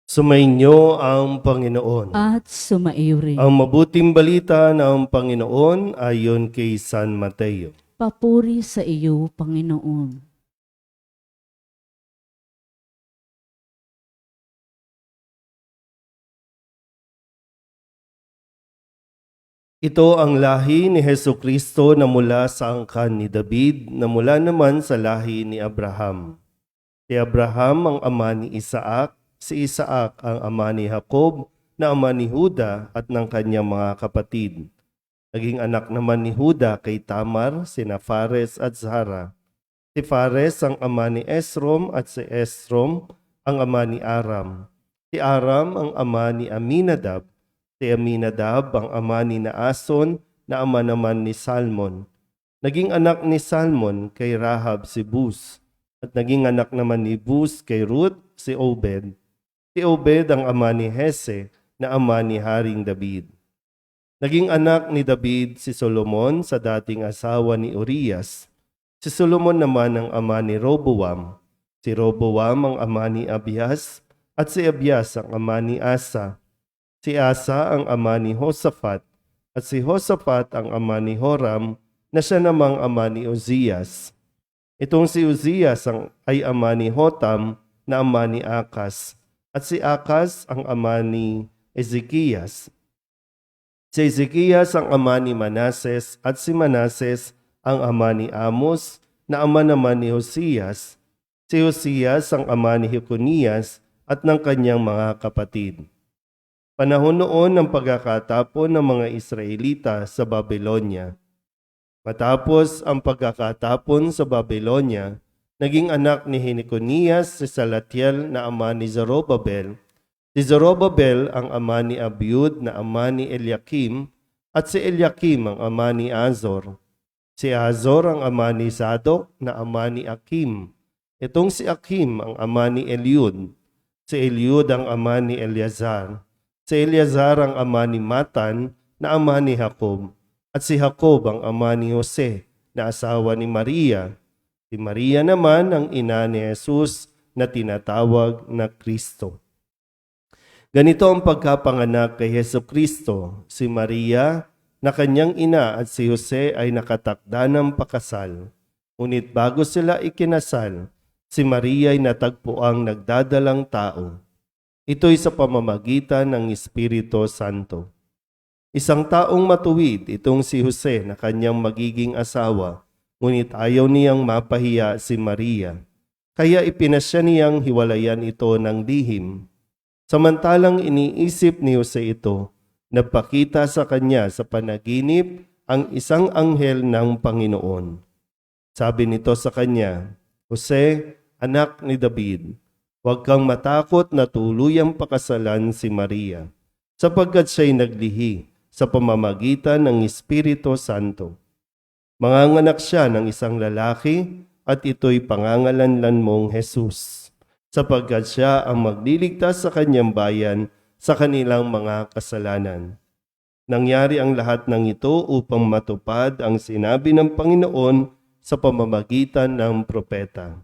Sumainyo ang Panginoon. at sumaiyo rin. Ang mabuting balita ng Panginoon ayon kay San Mateo. Papuri sa iyo, Panginoon. Ito ang lahi ni Hesukristo na mula sa angkan ni David, na mula naman sa lahi ni Abraham. Si Abraham ang ama ni Isaac, si Isaac ang ama ni Jacob, na ama ni Huda at ng kanyang mga kapatid. Naging anak naman ni Huda kay Tamar, sina Fares at Zara. Si Fares ang ama ni Esrom at si Esrom ang ama ni Aram. Si Aram ang ama ni Aminadab. Si Aminadab ang ama ni Naason na ama naman ni Salmon. Naging anak ni Salmon kay Rahab si Bus. At naging anak naman ni Bus kay Ruth si Obed. Si Obed ang ama ni Hese na ama ni Haring David. Naging anak ni David si Solomon sa dating asawa ni Urias. Si Solomon naman ang ama ni Roboam. Si Roboam ang ama ni Abias at si Abias ang ama ni Asa. Si Asa ang ama ni Josaphat at si Josaphat ang ama ni Horam na siya namang ama ni Uzias. Itong si Uzias ay ama ni Hotam na ama ni Akas at si Akas ang ama ni Ezekias. Si Ezekias ang ama ni Manases at si Manases ang ama ni Amos na ama naman ni Hosias. Si Hosias ang ama ni Jeconias at ng kanyang mga kapatid. Panahon noon ng pagkakatapon ng mga Israelita sa Babylonia. Matapos ang pagkakatapon sa Babylonia, naging anak ni Jeconias si Salatiel na ama ni Zorobabel. Si Zorobabel ang ama ni Abiud na ama ni Eliakim at si Eliakim ang ama ni Azor. Si Azor ang ama ni Zadok na ama ni Akim. Itong si Akim ang ama ni Eliud. Si Eliud ang ama ni Eleazar. Si Eleazar ang ama ni Matan na ama ni Jacob. At si Jacob ang ama ni Jose na asawa ni Maria. Si Maria naman ang ina ni Jesus na tinatawag na Kristo. Ganito ang pagkapanganak kay Jesucristo. Si Maria na kanyang ina at si Jose ay nakatakda ng pakasal. Ngunit bago sila ikinasal, si Maria ay natagpuang nagdadalang tao. Ito'y sa pamamagitan ng Espiritu Santo. Isang taong matuwid itong si Jose na kanyang magiging asawa, ngunit ayaw niyang mapahiya si Maria. Kaya ipinasya niyang hiwalayan ito ng lihim. Samantalang iniisip ni Jose ito, nagpakita sa kanya sa panaginip ang isang anghel ng Panginoon. Sabi nito sa kanya, Jose, anak ni David, huwag kang matakot na tuluyang pakasalan si Maria, sapagkat siya'y naglihi sa pamamagitan ng Espiritu Santo. Manganganak siya ng isang lalaki at ito'y pangangalanlan mong Jesus, sapagkat siya ang magliligtas sa kanyang bayan sa kanilang mga kasalanan. Nangyari ang lahat ng ito upang matupad ang sinabi ng Panginoon sa pamamagitan ng propeta.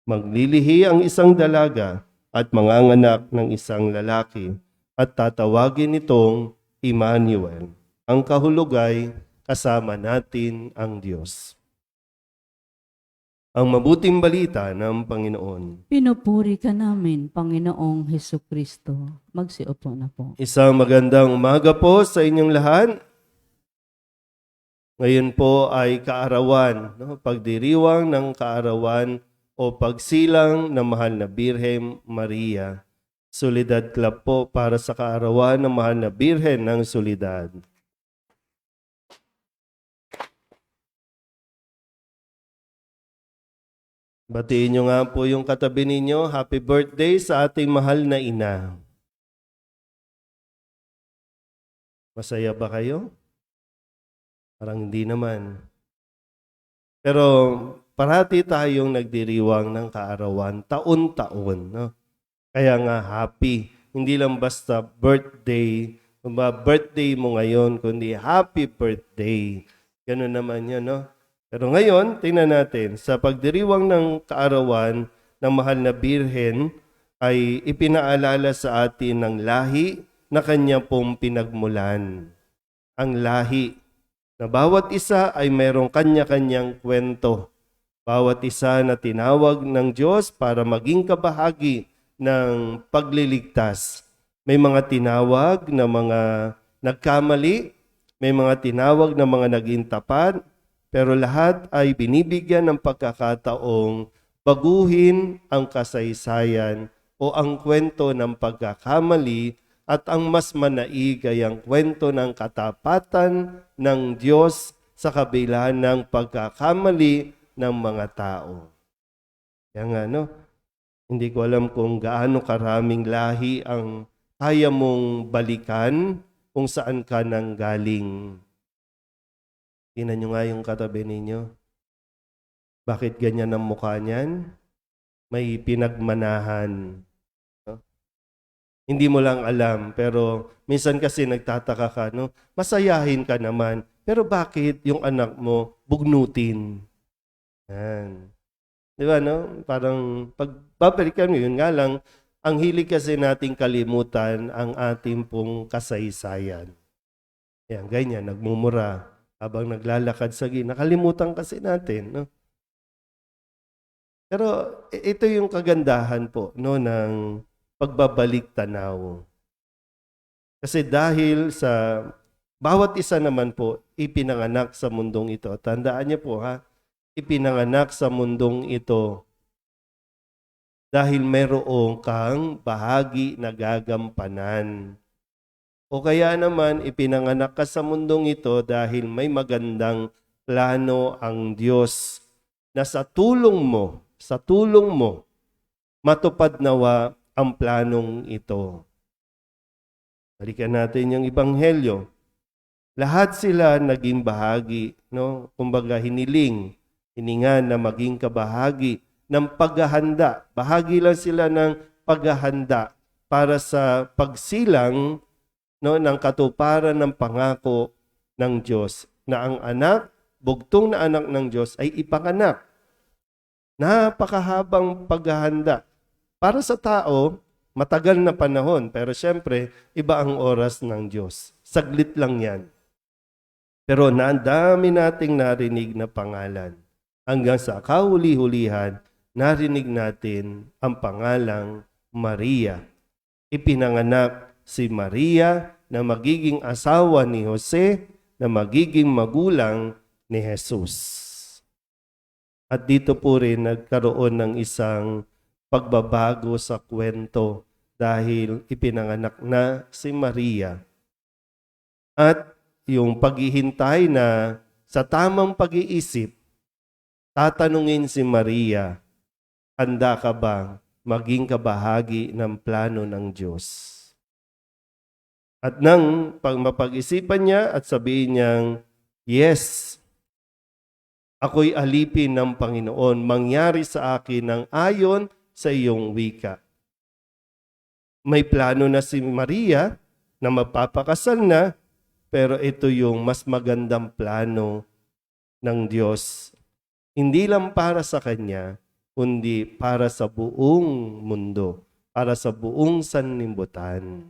Maglilihi ang isang dalaga at manganganak ng isang lalaki at tatawagin itong Emmanuel. Ang kahulugay, kasama natin ang Diyos. Ang mabuting balita ng Panginoon. Pinupuri ka namin, Panginoong Hesukristo. Magsiupo na po. Isang magandang umaga po sa inyong lahat. Ngayon po ay kaarawan, pagdiriwang ng kaarawan o pagsilang ng mahal na Birhen Maria. Solidad Club po para sa kaarawan ng mahal na Birhen ng Solidad. Batiin nyo nga po yung katabi ninyo. Happy birthday sa ating mahal na ina. Masaya ba kayo? Parang hindi naman. Pero parati tayong nagdiriwang ng kaarawan, taon-taon. No? Kaya nga happy. Hindi lang basta birthday, birthday mo ngayon, kundi happy birthday. Ganun naman yun, no? Pero ngayon, tingnan natin, sa pagdiriwang ng kaarawan ng mahal na Birhen, ay ipinaalala sa atin ng lahi na kanya pong pinagmulan. Ang lahi na bawat isa ay mayroong kanya-kanyang kwento. Bawat isa na tinawag ng Diyos para maging kabahagi ng pagliligtas. May mga tinawag na mga nagkamali, may mga tinawag na mga naging tapat, pero lahat ay binibigyan ng pagkakataong baguhin ang kasaysayan o ang kwento ng pagkakamali at ang mas manaig ay ang kwento ng katapatan ng Diyos sa kabila ng pagkakamali ng mga tao. Kaya nga, hindi ko alam kung gaano karaming lahi ang kaya mong balikan kung saan ka nang galing. Tingnan nyo nga yung katabi ninyo. Bakit ganyan ang mukha niyan? May pinagmanahan. Hindi mo lang alam, pero minsan kasi nagtataka ka, masayahin ka naman, pero bakit yung anak mo bugnutin? Yan. Di ba, Parang pagbabalikan mo, yun nga lang, ang hilig kasi nating kalimutan ang ating pong kasaysayan. Yan, ganyan, nagmumura. Habang naglalakad sa nakalimutan kasi natin, Pero ito yung kagandahan po, ng pagbabalik tanaw. Kasi dahil sa bawat isa naman po ipinanganak sa mundong ito. Tandaan niyo po ipinanganak sa mundong ito dahil mayroong kang bahagi na gagampanan. O kaya naman ipinanganak ka sa mundong ito dahil may magandang plano ang Diyos na sa tulong mo, matupad nawa ang planong ito. Balikan natin yung Ebanghelyo. Lahat sila naging bahagi, kumbaga hiningan na maging kabahagi ng paghahanda. Bahagi lang sila ng paghahanda para sa pagsilang ng katuparan ng pangako ng Diyos na ang anak, bugtong na anak ng Diyos ay ipanganak. Napakahabang paghahanda. Para sa tao, matagal na panahon, pero syempre, iba ang oras ng Diyos. Saglit lang yan. Pero dami nating narinig na pangalan. Hanggang sa kahuli-hulihan, narinig natin ang pangalang Maria. Ipinanganak si Maria na magiging asawa ni Jose, na magiging magulang ni Jesus. At dito po rin nagkaroon ng isang pagbabago sa kwento dahil ipinanganak na si Maria. At yung paghihintay na sa tamang pag-iisip, tatanungin si Maria, handa ka ba maging kabahagi ng plano ng Diyos? At nang mapag-isipan niya at sabihin niyang, yes, ako'y alipin ng Panginoon, mangyari sa akin ang ayon sa iyong wika. May plano na si Maria na magpapakasal na, pero ito yung mas magandang plano ng Diyos. Hindi lang para sa kanya, kundi para sa buong mundo, para sa buong sanlibutan.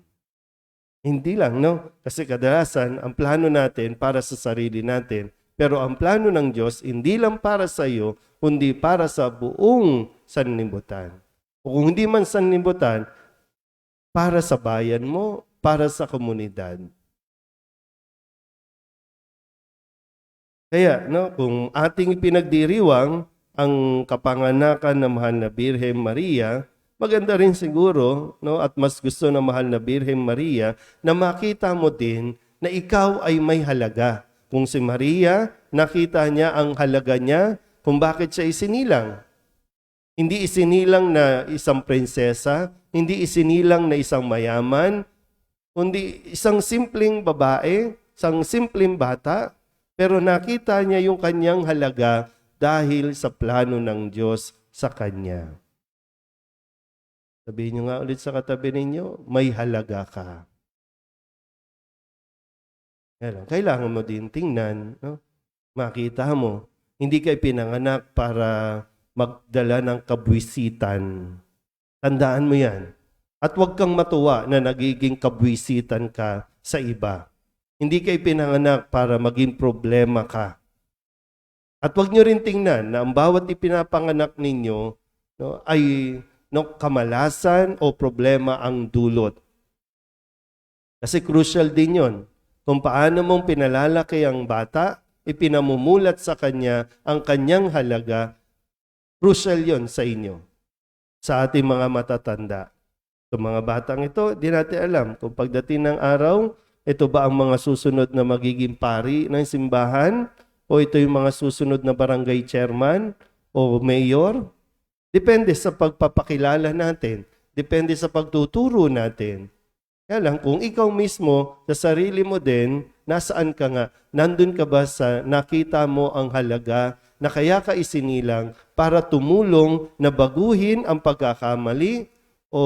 Hindi lang, Kasi kadalasan, ang plano natin para sa sarili natin, pero ang plano ng Diyos, hindi lang para sa iyo, kundi para sa buong sanlibutan. O kung hindi man sanlibutan, para sa bayan mo, para sa komunidad. Kaya, kung ating pinagdiriwang ang kapanganakan ng Mahal na Birhen Maria, maganda rin siguro, at mas gusto ng Mahal na Birhen Maria na makita mo din na ikaw ay may halaga. Kung si Maria, nakita niya ang halaga niya kung bakit siya isinilang. Hindi isinilang na isang prinsesa, hindi isinilang na isang mayaman, kundi isang simpleng babae, isang simpleng bata, pero nakita niya yung kanyang halaga dahil sa plano ng Diyos sa kanya. Sabihin niyo nga ulit sa katabi ninyo, may halaga ka. Kailangan mo din tingnan, makita mo, hindi ka pinanganak para magdala ng kabwisitan. Tandaan mo yan. At huwag kang matuwa na nagiging kabwisitan ka sa iba. Hindi ka ipinanganak para maging problema ka. At huwag nyo rin tingnan na ang bawat ipinapanganak ninyo ay kamalasan o problema ang dulot. Kasi crucial din yon. Kung paano mong pinalalaki ang bata, ipinamumulat sa kanya ang kanyang halaga, crucial yon sa inyo, sa ating mga matatanda. Sa mga batang ito, di natin alam kung pagdating ng araw, ito ba ang mga susunod na magiging pari ng simbahan? O ito yung mga susunod na barangay chairman o mayor? Depende sa pagpapakilala natin. Depende sa pagtuturo natin. Kaya lang, kung ikaw mismo, sa sarili mo din, nasaan ka nga? Nandun ka ba sa nakita mo ang halaga na kaya ka isinilang para tumulong na baguhin ang pagkakamali o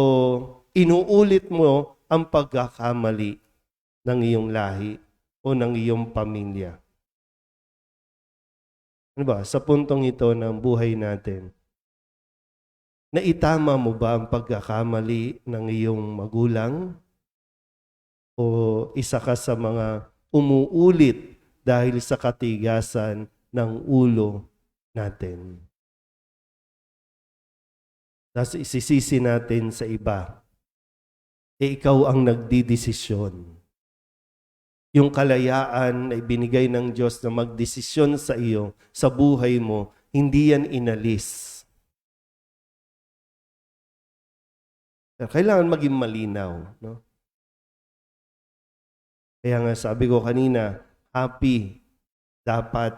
inuulit mo ang pagkakamali ng iyong lahi o ng iyong pamilya? Ano ba? Sa puntong ito ng buhay natin, naitama mo ba ang pagkakamali ng iyong magulang? O isa ka sa mga umuulit dahil sa katigasan ng ulo natin? Tapos isisisi natin sa iba. Ikaw ang nagdidesisyon. Yung kalayaan na ibinigay ng Diyos na magdesisyon sa iyo, sa buhay mo, hindi yan inalis. Kailangan maging malinaw, no? Kaya nga sabi ko kanina, happy dapat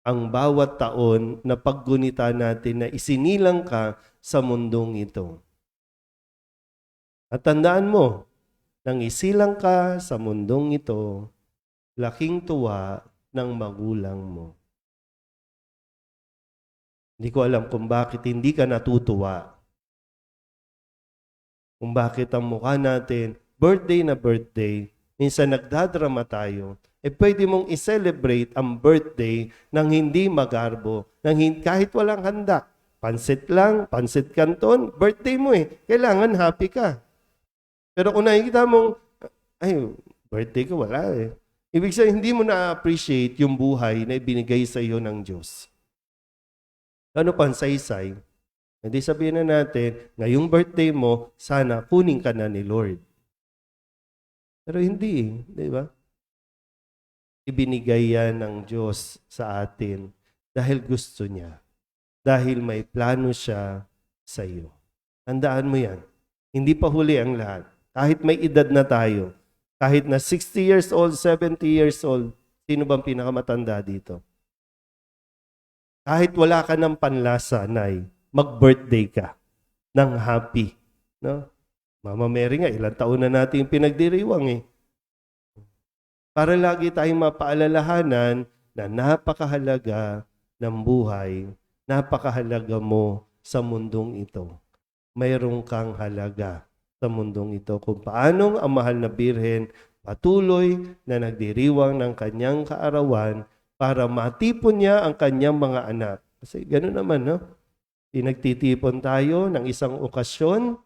ang bawat taon na paggunita natin na isinilang ka sa mundong ito. At tandaan mo, nang isilang ka sa mundong ito, laking tuwa ng magulang mo. Hindi ko alam kung bakit hindi ka natutuwa. Kung bakit ang mukha natin, birthday na birthday, minsan nagdadrama tayo, pwede mong i-celebrate ang birthday nang hindi magarbo, kahit walang handa. Pansit lang, pansit canton, birthday mo Kailangan happy ka. Pero kung nakikita mong, birthday ko, wala Ibig sabihin, hindi mo na-appreciate yung buhay na ibinigay sa iyo ng Diyos. Ano pansaysay? Hindi sabihin na natin, ngayong birthday mo, sana kunin ka na ni Lord. Pero hindi, di ba? Ibinigay yan ng Diyos sa atin dahil gusto niya. Dahil may plano siya sa iyo. Tandaan mo yan. Hindi pa huli ang lahat. Kahit may edad na tayo, kahit na 60 years old, 70 years old, sino bang pinakamatanda dito? Kahit wala ka ng panlasa, Nay, mag-birthday ka ng happy. No? Mama Mary nga, ilang taon na natin pinagdiriwang Para lagi tayong mapaalalahanan na napakahalaga ng buhay, napakahalaga mo sa mundong ito. Mayroon kang halaga sa mundong ito. Kung paanong ang mahal na Birhen patuloy na nagdiriwang ng kanyang kaarawan para matipon niya ang kanyang mga anak. Kasi gano'n naman, no? Pinagtitipon tayo ng isang okasyon,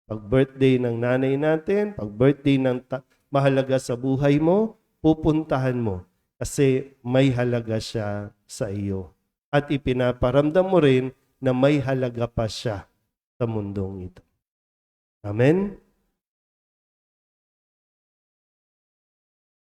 pag-birthday ng nanay natin, pag-birthday ng mahalaga sa buhay mo, pupuntahan mo kasi may halaga siya sa iyo. At ipinaparamdam mo rin na may halaga pa siya sa mundong ito. Amen?